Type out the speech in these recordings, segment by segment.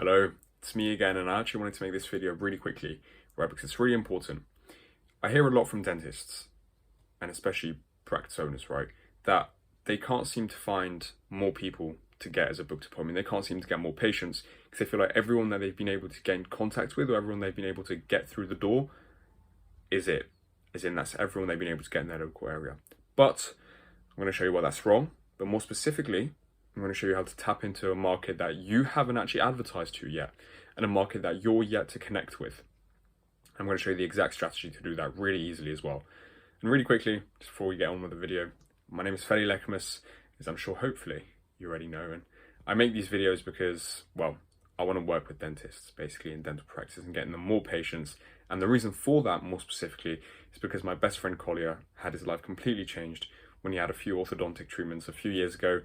Hello, it's me again, and I actually wanted to make this video really quickly, right, because it's really important. I hear a lot from dentists, and especially practice owners, right, that they can't seem to find more people to get as a booked appointment. They can't seem to get more patients because they feel like everyone that they've been able to gain contact with or everyone they've been able to get through the door is it. As in, that's everyone they've been able to get in their local area. But I'm going to show you why that's wrong, but more specifically, I'm going to show you how to tap into a market that you haven't actually advertised to yet, and a market that you're yet to connect with. I'm going to show you the exact strategy to do that really easily as well. And really quickly, just before we get on with the video, my name is Feli Lekmus, as I'm sure hopefully you already know, and I make these videos because, well, I want to work with dentists, basically in dental practice and getting them more patients. And the reason for that, more specifically, is because my best friend Collier had his life completely changed when he had a few orthodontic treatments a few years ago,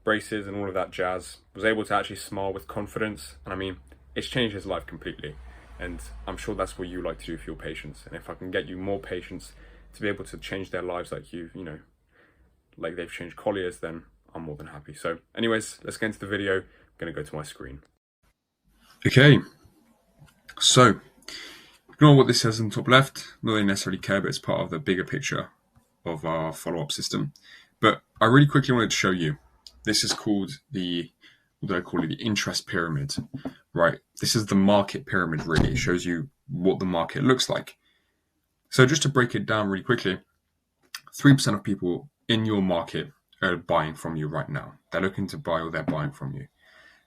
braces and all of that jazz, was able to actually smile with confidence. And I mean, it's changed his life completely. And I'm sure that's what you like to do for your patients. And if I can get you more patients to be able to change their lives like like they've changed Collier's, then I'm more than happy. So anyways, let's get into the video. I'm going to go to my screen. Okay, so ignore what this says in the top left. Not that I necessarily care, but it's part of the bigger picture of our follow-up system. But I really quickly wanted to show you. This is called what do I call it? The interest pyramid, right? This is the market pyramid, really. It shows you what the market looks like. So just to break it down really quickly, 3% of people in your market are buying from you right now. They're looking to buy or they're buying from you.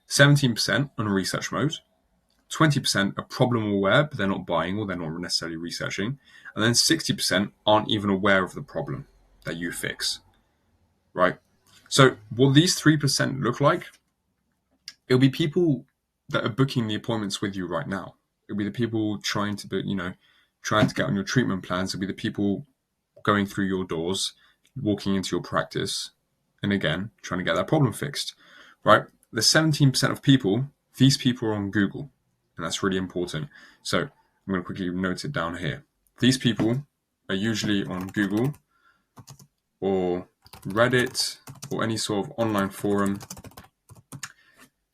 17% on research mode. 20% are problem aware, but they're not buying or they're not necessarily researching. And then 60% aren't even aware of the problem that you fix, right? So what these 3% look like, it'll be people that are booking the appointments with you right now. It'll be the people trying to get on your treatment plans. It'll be the people going through your doors, walking into your practice, and again, trying to get that problem fixed, right? The 17% of people, these people are on Google, and that's really important. So I'm going to quickly note it down here. These people are usually on Google or Reddit or any sort of online forum,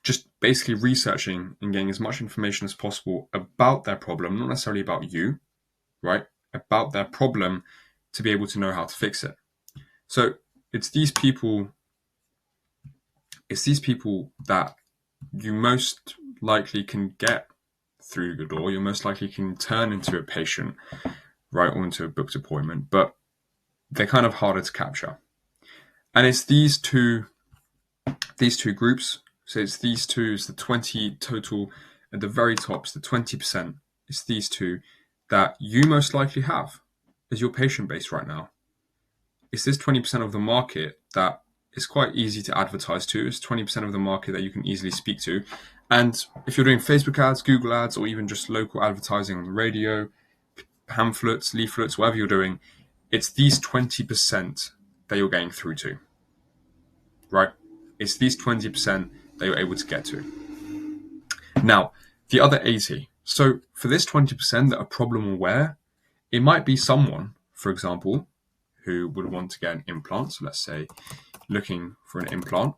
just basically researching and getting as much information as possible about their problem, not necessarily about you, right? About their problem to be able to know how to fix it. So it's these people that you most likely can get through the door. You most likely can turn into a patient, right, or into a booked appointment, but they're kind of harder to capture. And it's these two groups. So it's these two, it's the 20 total at the very top, it's the 20%. It's these two that you most likely have as your patient base right now. It's this 20% of the market that is quite easy to advertise to. It's 20% of the market that you can easily speak to. And if you're doing Facebook ads, Google ads, or even just local advertising on the radio, pamphlets, leaflets, whatever you're doing, it's these 20% that you're getting through to, right? It's these 20% that you're able to get to. Now, the other 80. So for this 20% that are problem aware, it might be someone, for example, who would want to get an implant. So let's say looking for an implant,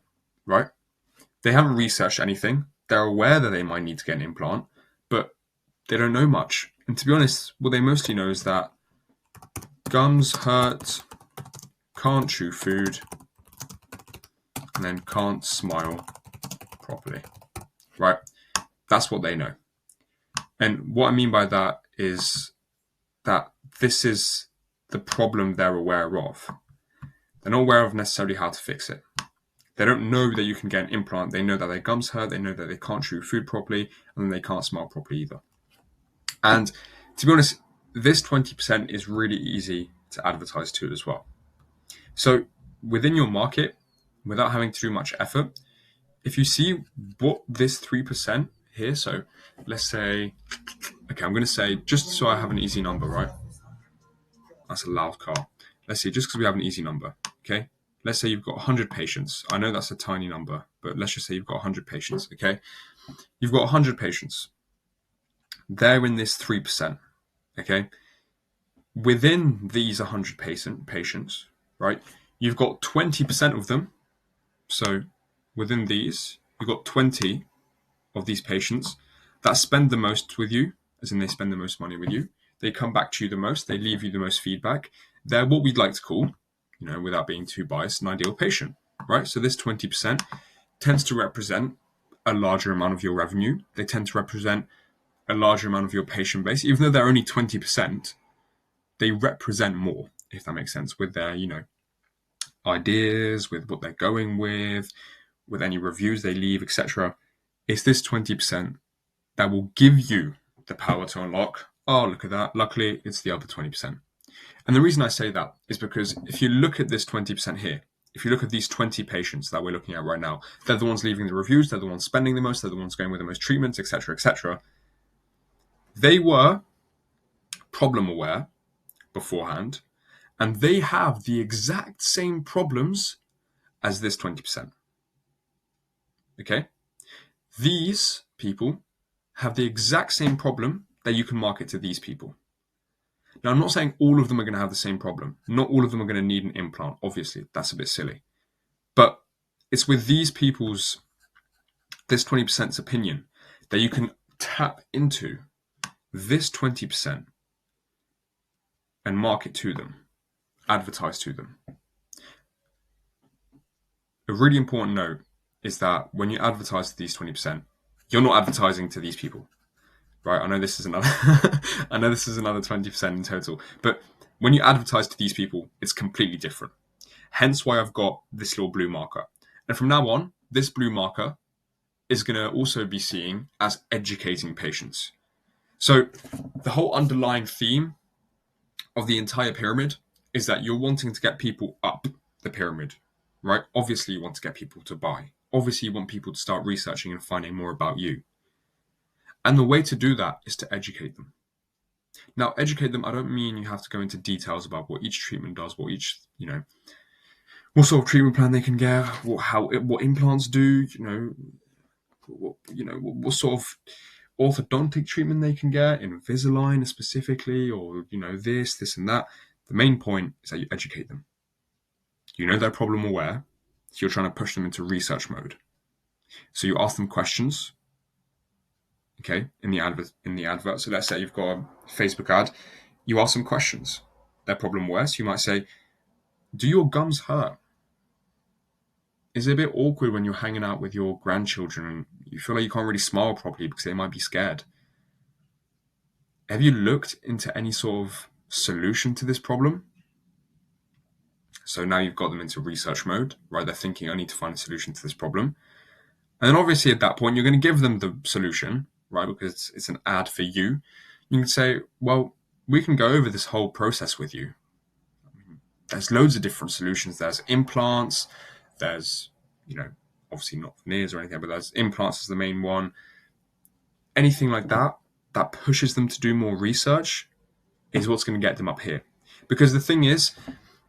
right? They haven't researched anything. They're aware that they might need to get an implant, but they don't know much. And to be honest, what they mostly know is that gums hurt, can't chew food, and then can't smile properly, right? That's what they know. And what I mean by that is that this is the problem they're aware of. They're not aware of necessarily how to fix it. They don't know that you can get an implant. They know that their gums hurt. They know that they can't chew food properly, and then they can't smile properly either. And to be honest, this 20% is really easy to advertise to as well. So within your market, without having to do much effort, if you see what this 3% here, so let's say, okay, I'm going to say, just so I have an easy number, right? That's a loud car. Let's see, just because we have an easy number, okay? Let's say you've got 100 patients. I know that's a tiny number, but let's just say you've got 100 patients, okay? You've got 100 patients. They're in this 3%, okay? Within these 100 patients, right, you've got 20% of them. So within these, you've got 20 of these patients that spend the most with you, as in they spend the most money with you, they come back to you the most, they leave you the most feedback, they're what we'd like to call, without being too biased, an ideal patient, right? So this 20% tends to represent a larger amount of your revenue. They tend to represent a larger amount of your patient base. Even though they're only 20%, they represent more, if that makes sense, with their, ideas, with what they're going with any reviews they leave, etc. It's this 20% that will give you the power to unlock. Oh, look at that. Luckily, it's the other 20%. And the reason I say that is because if you look at this 20% here, if you look at these 20 patients that we're looking at right now, they're the ones leaving the reviews, they're the ones spending the most, they're the ones going with the most treatments, etc., etc. They were problem aware beforehand, and they have the exact same problems as this 20%. Okay? These people have the exact same problem that you can market to these people. Now, I'm not saying all of them are going to have the same problem. Not all of them are going to need an implant. Obviously, that's a bit silly. But it's with these people's, this 20%'s opinion, that you can tap into this 20% and market to them, advertise to them. A really important note is that when you advertise to these 20%, you're not advertising to these people. Right, I know this is another I know this is another 20% in total, but when you advertise to these people, it's completely different. Hence why I've got this little blue marker. And from now on, this blue marker is going to also be seen as educating patients. So the whole underlying theme of the entire pyramid is that you're wanting to get people up the pyramid, right? Obviously, you want to get people to buy. Obviously, you want people to start researching and finding more about you. And the way to do that is to educate them. Now, educate them, I don't mean you have to go into details about what each treatment does, what each, what sort of treatment plan they can get, what implants do, what sort of orthodontic treatment they can get, Invisalign specifically, or, this and that. The main point is that you educate them. You know they're problem aware, so you're trying to push them into research mode. So you ask them questions. Okay, in the advert. So let's say you've got a Facebook ad, you ask them questions. They're problem aware. So you might say, do your gums hurt? Is it a bit awkward when you're hanging out with your grandchildren and you feel like you can't really smile properly because they might be scared? Have you looked into any sort of solution to this problem? So now you've got them into research mode, right? They're thinking, I need to find a solution to this problem. And then obviously at that point, you're going to give them the solution, right? Because it's an ad for you. You can say, well, we can go over this whole process with you. There's loads of different solutions. There's implants. There's, obviously not veneers or anything, but there's implants is the main one. Anything like that pushes them to do more research is what's going to get them up here. Because the thing is,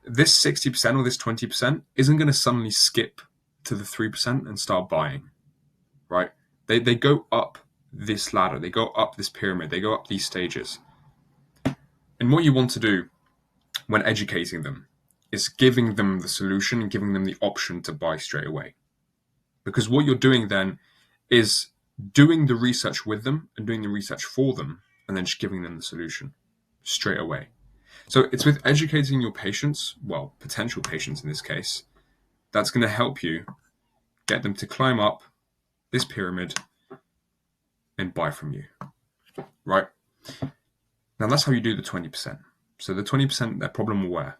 this 60% or this 20% isn't going to suddenly skip to the 3% and start buying, right? They go up this ladder. They go up this pyramid. They go up these stages. And what you want to do when educating them is giving them the solution and giving them the option to buy straight away. Because what you're doing then is doing the research with them and doing the research for them and then just giving them the solution straight away. So it's with educating your patients, well, potential patients in this case, that's going to help you get them to climb up this pyramid and buy from you, right? Now that's how you do the 20%. So the 20%, they're problem aware,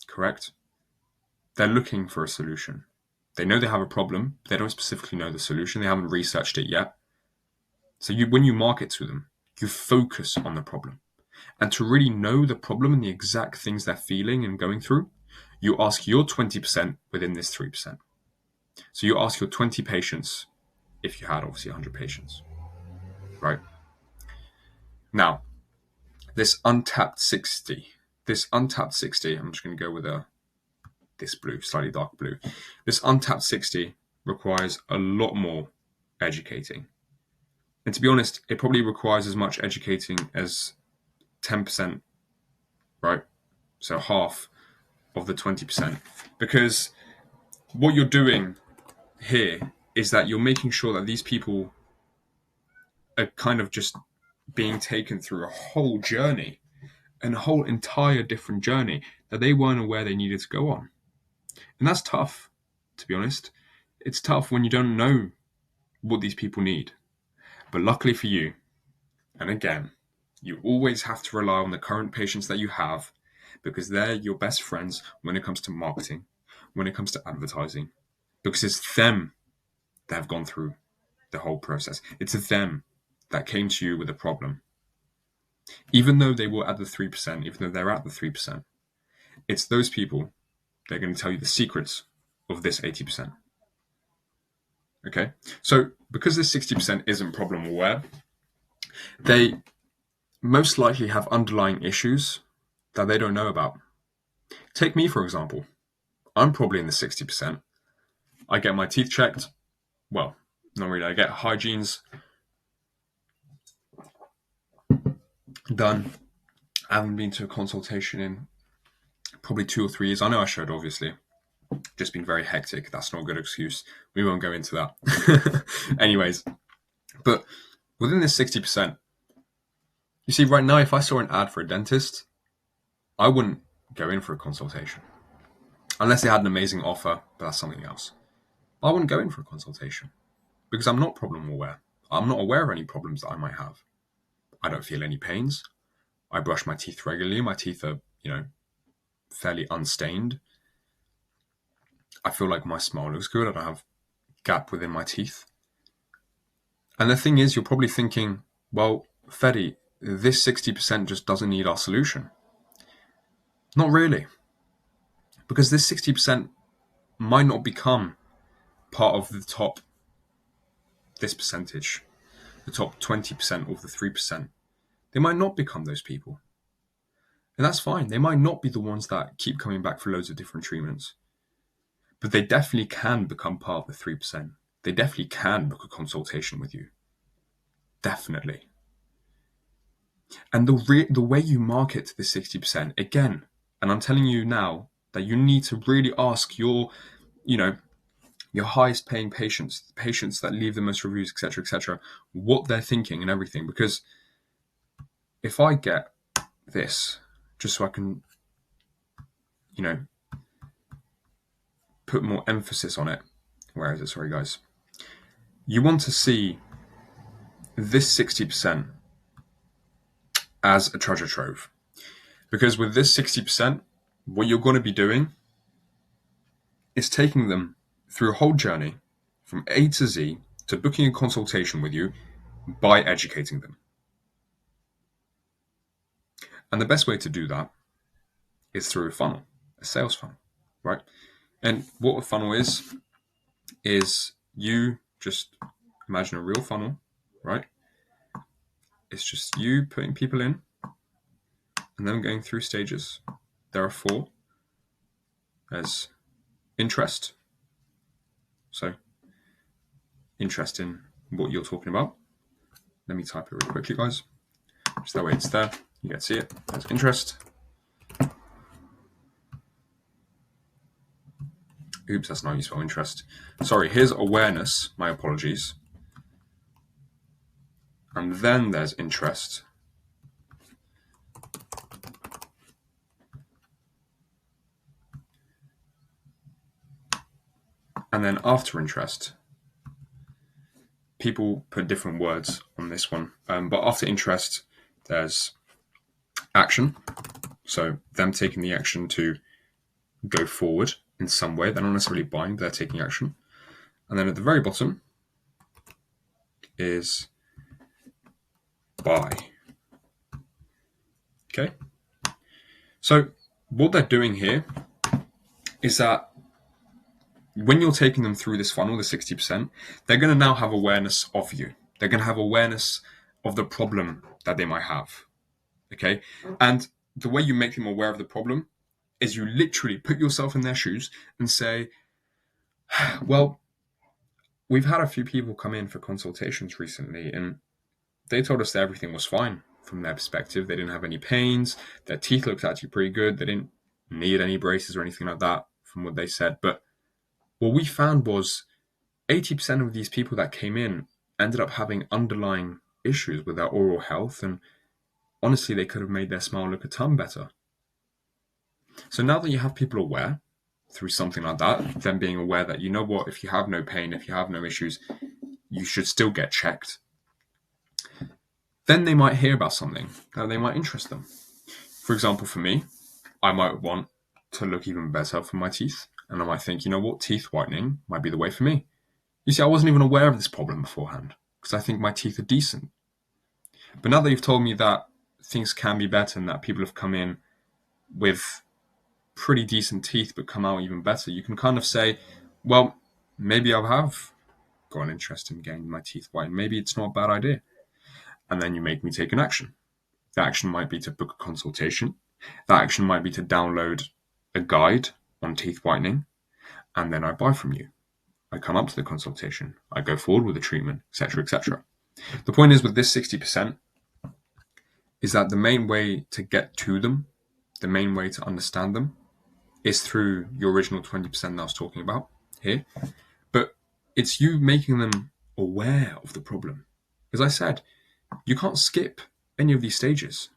correct? They're looking for a solution. They know they have a problem. They don't specifically know the solution. They haven't researched it yet. So when you market to them, you focus on the problem. And to really know the problem and the exact things they're feeling and going through, you ask your 20% within this 3%. So you ask your 20 patients, if you had obviously 100 patients, right? Now, this untapped 60, I'm just going to go with this blue, slightly dark blue. This untapped 60 requires a lot more educating. And to be honest, it probably requires as much educating as 10%, right? So half of the 20%. Because what you're doing here is that you're making sure that these people are kind of just being taken through a whole journey, and a whole entire different journey that they weren't aware they needed to go on. And that's tough, to be honest. It's tough when you don't know what these people need. But luckily for you, and again, you always have to rely on the current patients that you have, because they're your best friends when it comes to marketing, when it comes to advertising, because it's them that have gone through the whole process. It's them that came to you with a problem. Even though they were at the 3%, even though they're at the 3%, it's those people that are going to tell you the secrets of this 80%. Okay? So because this 60% isn't problem aware, they most likely have underlying issues that they don't know about. Take me, for example. I'm probably in the 60%. I get my teeth checked. Well, not really. I get hygienes done. I haven't been to a consultation in probably 2 or 3 years. I know I should, obviously. Just been very hectic. That's not a good excuse. We won't go into that. Anyways, but within this 60%, you see, right now, if I saw an ad for a dentist, I wouldn't go in for a consultation. Unless they had an amazing offer, but that's something else. I wouldn't go in for a consultation because I'm not problem aware. I'm not aware of any problems that I might have. I don't feel any pains. I brush my teeth regularly. My teeth are, fairly unstained. I feel like my smile looks good. I don't have gap within my teeth. And the thing is, you're probably thinking, well, Fedi, this 60% just doesn't need our solution. Not really. Because this 60% might not become part of the top, this percentage, the top 20% of the 3%. They might not become those people. And that's fine. They might not be the ones that keep coming back for loads of different treatments. But they definitely can become part of the 3%. They definitely can book a consultation with you. Definitely. And the way you market the 60%, again, and I'm telling you now that you need to really ask your highest paying patients, the patients that leave the most reviews, etc., what they're thinking and everything. Because if I get this, just so I can, put more emphasis on it. Where is it? Sorry, guys. You want to see this 60% as a treasure trove. Because with this 60%, what you're going to be doing is taking them through a whole journey from A to Z to booking a consultation with you by educating them. And the best way to do that is through a funnel, a sales funnel, right? And what a funnel is you just imagine a real funnel, right? It's just you putting people in and then going through stages. There are 4. There's interest. So, interest in what you're talking about. Let me type it really quickly, guys. Just that way it's there. You can see it. There's interest. Oops, that's not how you spell interest. Sorry, here's awareness. My apologies. And then there's interest. And then after interest, people put different words on this one. But after interest, there's action. So them taking the action to go forward in some way. They're not necessarily buying, they're taking action. And then at the very bottom is buy. Okay. So what they're doing here is that when you're taking them through this funnel, the 60%, they're going to now have awareness of you. They're going to have awareness of the problem that they might have. Okay. And the way you make them aware of the problem is you literally put yourself in their shoes and say, well, we've had a few people come in for consultations recently and they told us that everything was fine from their perspective. They didn't have any pains. Their teeth looked actually pretty good. They didn't need any braces or anything like that from what they said. But what we found was 80% of these people that came in ended up having underlying issues with their oral health, and honestly, they could have made their smile look a ton better. So now that you have people aware through something like that, them being aware that, you know what, if you have no pain, if you have no issues, you should still get checked, then they might hear about something that they might interest them. For example, for me, I might want to look even better for my teeth, and I might think, you know what, teeth whitening might be the way for me. You see, I wasn't even aware of this problem beforehand because I think my teeth are decent. But now that you've told me that things can be better and that people have come in with pretty decent teeth but come out even better, you can kind of say, well, maybe I have got an interest in getting my teeth whitened. Maybe it's not a bad idea. And then you make me take an action. The action might be to book a consultation. That action might be to download a guide on teeth whitening, and then I buy from you. I come up to the consultation. I go forward with the treatment, etc., etc. The point is with this 60% is that the main way to get to them, the main way to understand them, is through your original 20% that I was talking about here. But it's you making them aware of the problem. As I said, you can't skip any of these stages.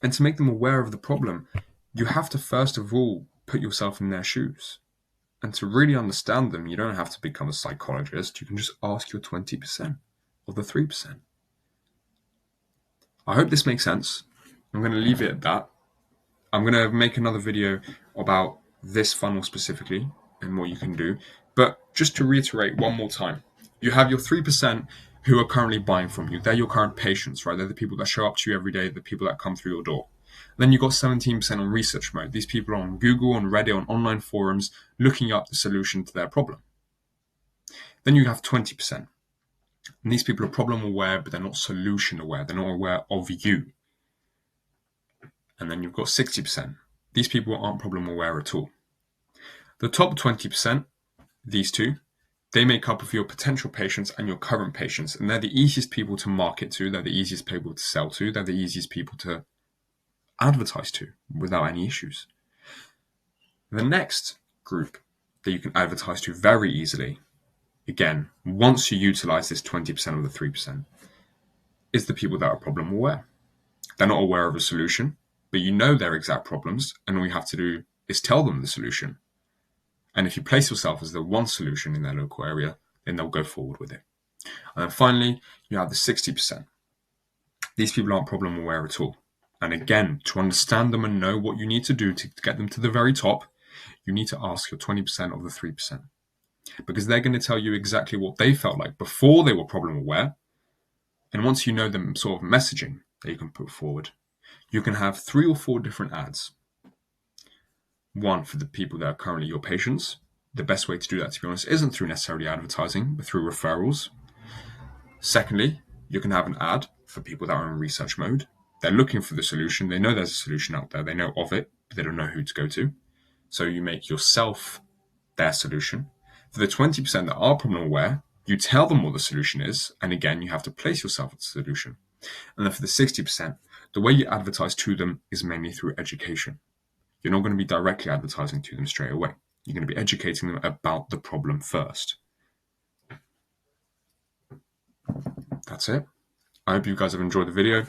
And to make them aware of the problem, you have to first of all put yourself in their shoes. And to really understand them, you don't have to become a psychologist. You can just ask your 20% of the 3%. I hope this makes sense. I'm going to leave it at that. I'm going to make another video about this funnel specifically and what you can do. But just to reiterate one more time, you have your 3% who are currently buying from you. They're your current patients, right? They're the people that show up to you every day, the people that come through your door. Then you've got 17% on research mode. These people are on Google, on Reddit, on online forums, looking up the solution to their problem. Then you have 20%. And these people are problem aware, but they're not solution aware. They're not aware of you. And then you've got 60%. These people aren't problem aware at all. The top 20%, these two, they make up of your potential patients and your current patients. And they're the easiest people to market to. They're the easiest people to sell to. They're the easiest people to advertise to without any issues. The next group that you can advertise to very easily, again, once you utilize this 20% of the 3%, is the people that are problem aware. They're not aware of a solution, but you know their exact problems, and all you have to do is tell them the solution. And if you place yourself as the one solution in their local area, then they'll go forward with it. And then finally, you have the 60%. These people aren't problem aware at all. And again, to understand them and know what you need to do to get them to the very top, you need to ask your 20% of the 3%. Because they're going to tell you exactly what they felt like before they were problem aware. And once you know the sort of messaging that you can put forward, you can have 3 or 4 different ads. One for the people that are currently your patients. The best way to do that, to be honest, isn't through necessarily advertising, but through referrals. Secondly, you can have an ad for people that are in research mode. They're looking for the solution. They know there's a solution out there. They know of it, but they don't know who to go to. So you make yourself their solution. For the 20% that are problem aware, you tell them what the solution is. And again, you have to place yourself as the solution. And then for the 60%, the way you advertise to them is mainly through education. You're not going to be directly advertising to them straight away. You're going to be educating them about the problem first. That's it. I hope you guys have enjoyed the video.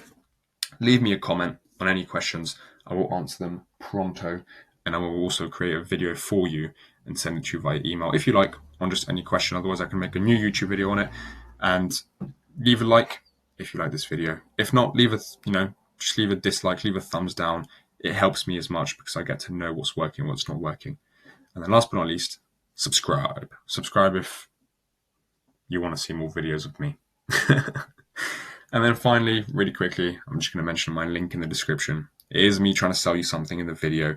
Leave me a comment on any questions. I will answer them pronto, and I will also create a video for you and send it to you via email if you like, on just any question. Otherwise, I can make a new YouTube video on it. And leave a like if you like this video. If not, just leave a dislike, leave a thumbs down. It helps me as much because I get to know what's working, what's not working. And then last but not least, subscribe. Subscribe if you want to see more videos of me. And then finally, really quickly, I'm just going to mention my link in the description. It is me trying to sell you something in the video.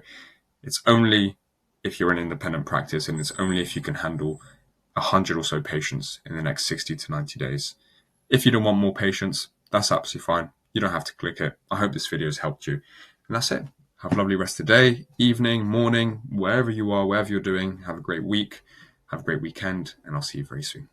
It's only if you're an independent practice, and it's only if you can handle 100 or so patients in the next 60 to 90 days. If you don't want more patients, that's absolutely fine. You don't have to click it. I hope this video has helped you. And that's it. Have a lovely rest of the day, evening, morning, wherever you are, wherever you're doing. Have a great week. Have a great weekend, and I'll see you very soon.